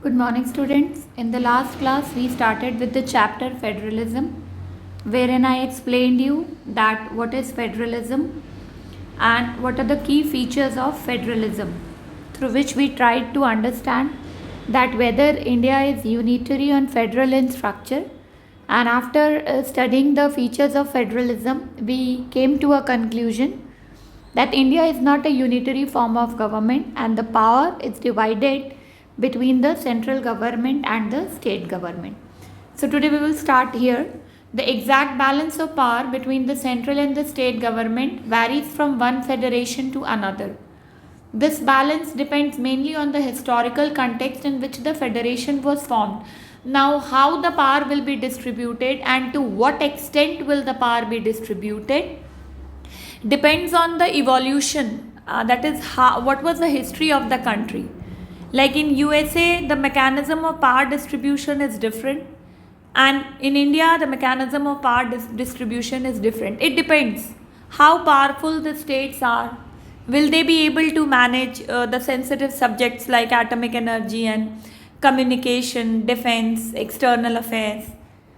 Good morning, students. In the last class, we started with the chapter Federalism, wherein I explained you that what is federalism and what are the key features of federalism, through which we tried to understand that whether India is unitary or federal in structure. And after studying the features of federalism, we came to a conclusion that India is not a unitary form of government and the power is divided between the central government and the state government. So today we will start here. The exact balance of power between the central and the state government varies from one federation to another. This balance depends mainly on the historical context in which the federation was formed. Now, how the power will be distributed and to what extent will the power be distributed depends on the evolution, that is what was the history of the country. Like in USA, the mechanism of power distribution is different, and in India, the mechanism of power distribution is different. It depends how powerful the states are. Will they be able to manage the sensitive subjects like atomic energy and communication, defense, external affairs?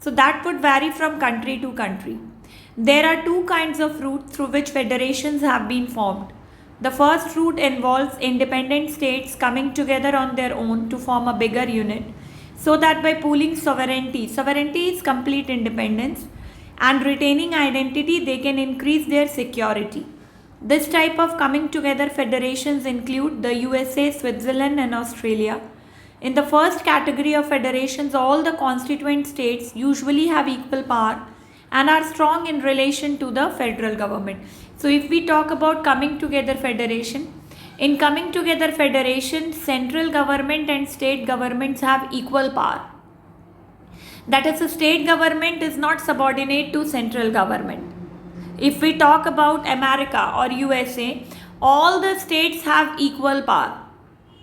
So that would vary from country to country. There are two kinds of routes through which federations have been formed. The first route involves independent states coming together on their own to form a bigger unit, so that by pooling sovereignty is complete independence, and retaining identity, they can increase their security. This type of coming together federations include the USA, Switzerland, and Australia. In the first category of federations, all the constituent states usually have equal power and are strong in relation to the federal government. So if we talk about coming together federation, in coming together federation, central government and state governments have equal power. That is, the state government is not subordinate to central government. If we talk about America or USA, all the states have equal power.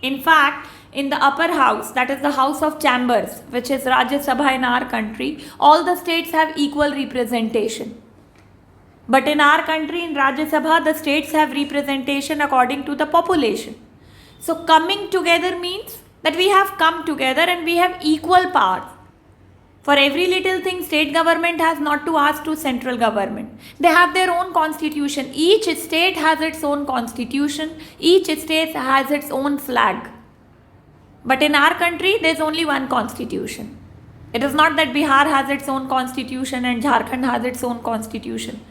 In fact, in the upper house, that is the House of Chambers, which is Rajya Sabha in our country, all the states have equal representation. But in our country, in Rajya Sabha, the states have representation according to the population. So coming together means that we have come together and we have equal powers. For every little thing, state government has not to ask to central government. They have their own constitution. Each state has its own constitution. Each state has its own flag. But in our country, there is only one constitution. It is not that Bihar has its own constitution and Jharkhand has its own constitution.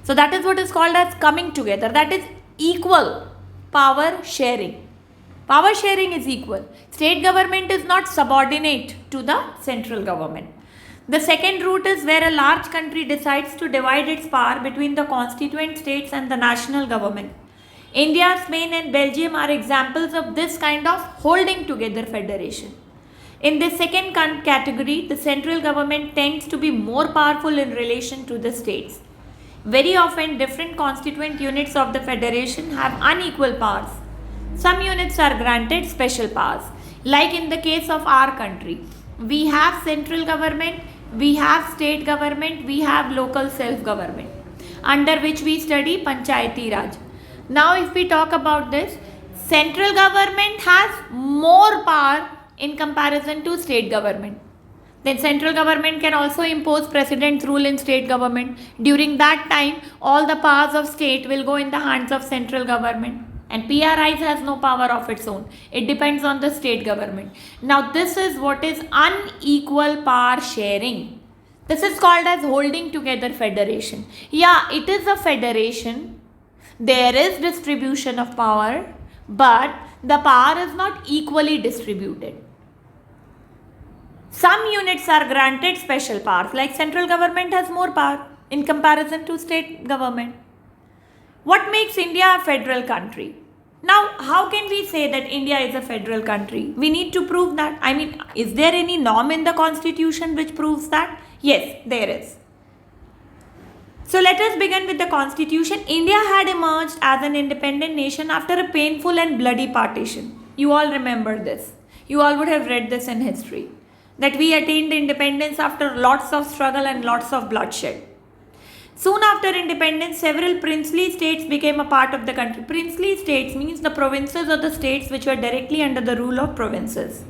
So that is what is called as coming together. That is equal power sharing. Power sharing is equal. State government is not subordinate to the central government. The second route is where a large country decides to divide its power between the constituent states and the national government. India, Spain and Belgium are examples of this kind of holding together federation. In this second category, the central government tends to be more powerful in relation to the states. Very often, different constituent units of the federation have unequal powers. Some units are granted special powers. Like in the case of our country, we have central government, we have state government, we have local self-government, under which we study Panchayati Raj. Now if we talk about this, central government has more power in comparison to state government. Then central government can also impose president's rule in state government. During that time, all the powers of state will go in the hands of central government. And PRIs has no power of its own. It depends on the state government. Now this is what is unequal power sharing. This is called as holding together federation. Yeah, it is a federation. There is distribution of power, but the power is not equally distributed. Some units are granted special powers, like central government has more power in comparison to state government. What makes India a federal country? Now, how can we say that India is a federal country? We need to prove that. I mean, is there any norm in the constitution which proves that? Yes, there is. So let us begin with the constitution. India had emerged as an independent nation after a painful and bloody partition. You all remember this. You all would have read this in history. That we attained independence after lots of struggle and lots of bloodshed. Soon after independence, several princely states became a part of the country. Princely states means the provinces or the states which were directly under the rule of provinces.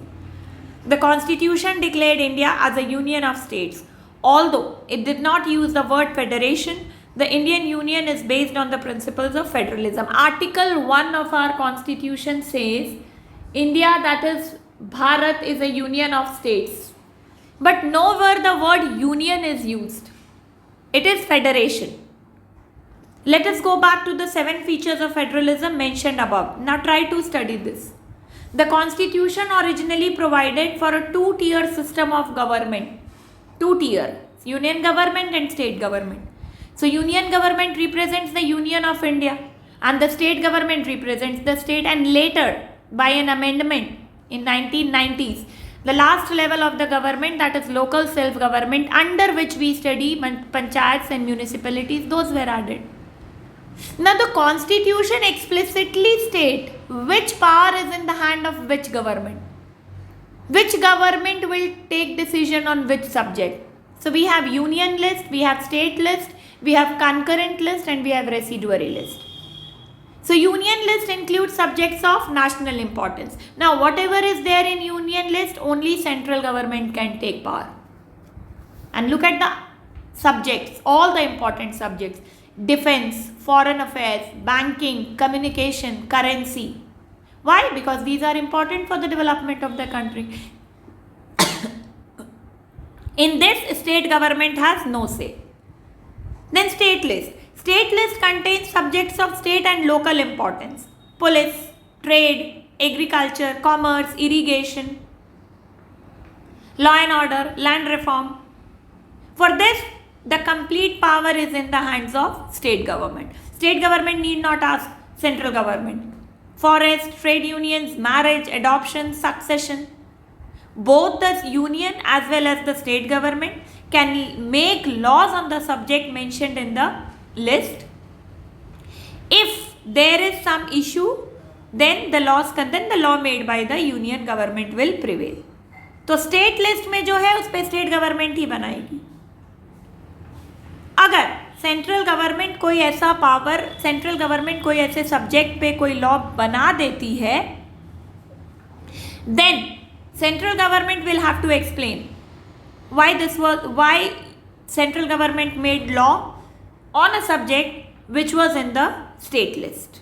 The constitution declared India as a union of states. Although it did not use the word federation, the Indian Union is based on the principles of federalism. Article 1 of our constitution says India, that is Bharat, is a union of states. But nowhere the word union is used. It is federation. Let us go back to the 7 features of federalism mentioned above. Now try to study this. The constitution originally provided for a 2-tier system of government. 2-tier. Union government and state government. So union government represents the Union of India and the state government represents the state, and later by an amendment in 1990s, the last level of the government, that is local self-government, under which we study panchayats and municipalities, those were added. Now the constitution explicitly states which power is in the hand of which government. Which government will take decision on which subject. So we have union list, we have state list, we have concurrent list, and we have residuary list. So union list includes subjects of national importance. Now whatever is there in union list, only central government can take power. And look at the subjects, all the important subjects: defense, foreign affairs, banking, communication, currency. Why? Because these are important for the development of the country. In this, state government has no say. Then state list. State list contains subjects of state and local importance: police, trade, agriculture, commerce, irrigation, law and order, land reform. For this, the complete power is in the hands of state government. State government need not ask central government. Forest, trade unions, marriage, adoption, succession. Both the union as well as the state government can make laws on the subject mentioned in the list. If there is some issue, then the law made by the union government will prevail. तो state list में जो है उस पर state government ही बनाएगी. अगर central government कोई ऐसे सब्जेक्ट पे कोई लॉ बना देती है, then central government will have to explain why central government made law on a subject which was in the state list.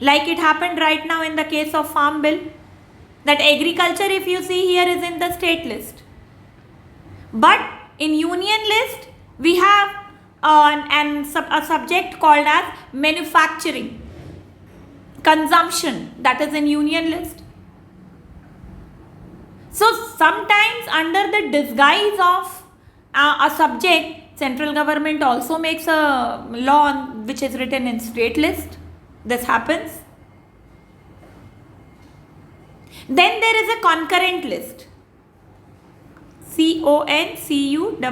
Like it happened right now in the case of Farm Bill, that agriculture, if you see here, is in the state list. But in union list, we have a subject called as manufacturing, consumption, that is in union list. So sometimes under the disguise of a subject, central government also makes a law which is written in state list. This happens. Then there is a concurrent list. CONCURRENT.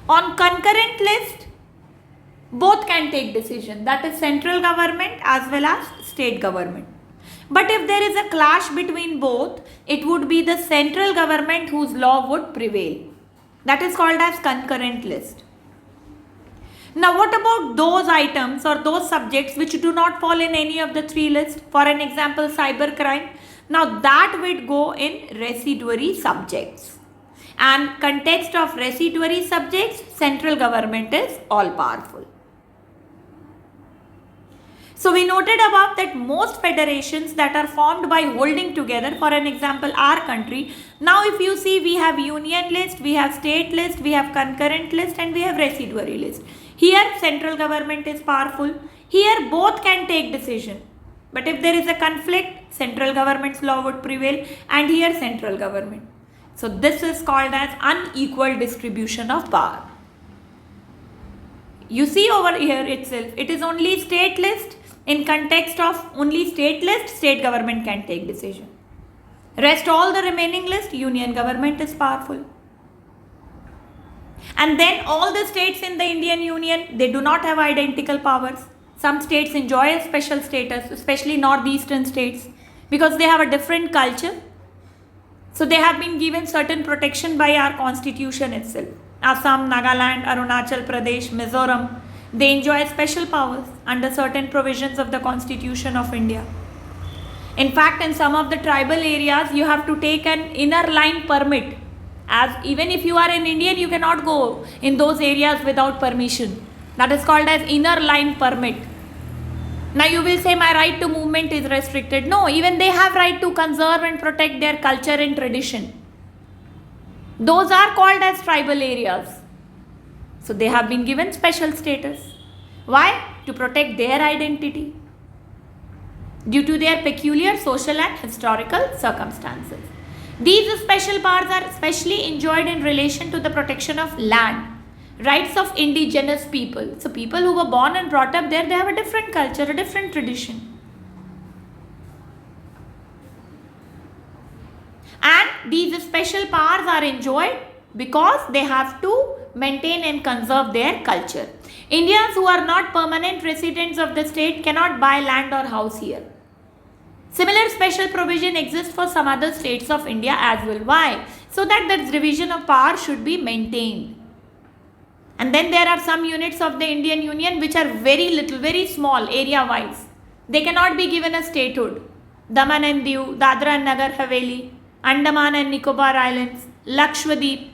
On concurrent list, both can take decision. That is central government as well as state government. But if there is a clash between both, it would be the central government whose law would prevail. That is called as concurrent list. Now what about those items or those subjects which do not fall in any of the 3 lists? For an example, cybercrime. Now that would go in residuary subjects. And context of residuary subjects, central government is all powerful. So we noted above that most federations that are formed by holding together, for an example, our country. Now if you see, we have union list, we have state list, we have concurrent list, and we have residuary list. Here central government is powerful. Here both can take decision. But if there is a conflict, central government's law would prevail, and here central government. So this is called as unequal distribution of power. You see over here itself, it is only state list. In context of only state list, state government can take decision. Rest all the remaining list, union government is powerful. And then all the states in the Indian Union, they do not have identical powers. Some states enjoy a special status, especially northeastern states, because they have a different culture. So they have been given certain protection by our constitution itself. Assam, Nagaland, Arunachal Pradesh, Mizoram, they enjoy special powers under certain provisions of the Constitution of India. In fact, in some of the tribal areas, you have to take an inner line permit. As even if you are an Indian, you cannot go in those areas without permission. That is called as inner line permit. Now you will say my right to movement is restricted. No, even they have right to conserve and protect their culture and tradition. Those are called as tribal areas. So they have been given special status. Why? To protect their identity due to their peculiar social and historical circumstances. These special powers are specially enjoyed in relation to the protection of land, rights of indigenous people. So people who were born and brought up there, they have a different culture, a different tradition. And these special powers are enjoyed because they have to maintain and conserve their culture. Indians who are not permanent residents of the state cannot buy land or house here. Similar special provision exists for some other states of India as well. Why? So that the division of power should be maintained. And then there are some units of the Indian Union which are very little, very small area wise. They cannot be given a statehood. Daman and Diu, Dadra and Nagar Haveli, Andaman and Nicobar Islands, Lakshadweep.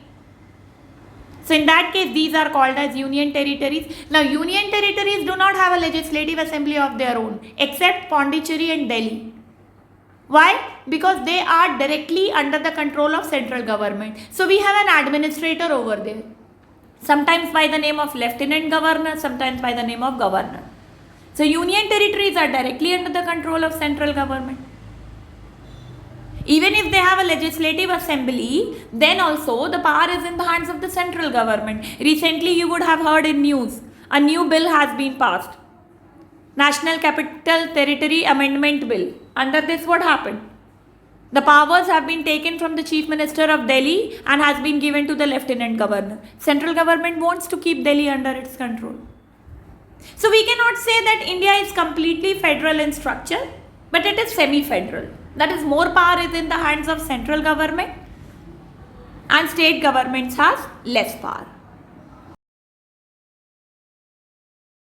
So in that case, these are called as union territories. Now union territories do not have a legislative assembly of their own except Pondicherry and Delhi. Why? Because they are directly under the control of central government. So we have an administrator over there. Sometimes by the name of lieutenant governor, sometimes by the name of governor. So union territories are directly under the control of central government. Even if they have a legislative assembly, then also the power is in the hands of the central government. Recently you would have heard in news, a new bill has been passed. National Capital Territory Amendment Bill. Under this, what happened? The powers have been taken from the Chief Minister of Delhi and has been given to the Lieutenant Governor. Central government wants to keep Delhi under its control. So we cannot say that India is completely federal in structure, but it is semi-federal. That is, more power is in the hands of central government and state governments has less power.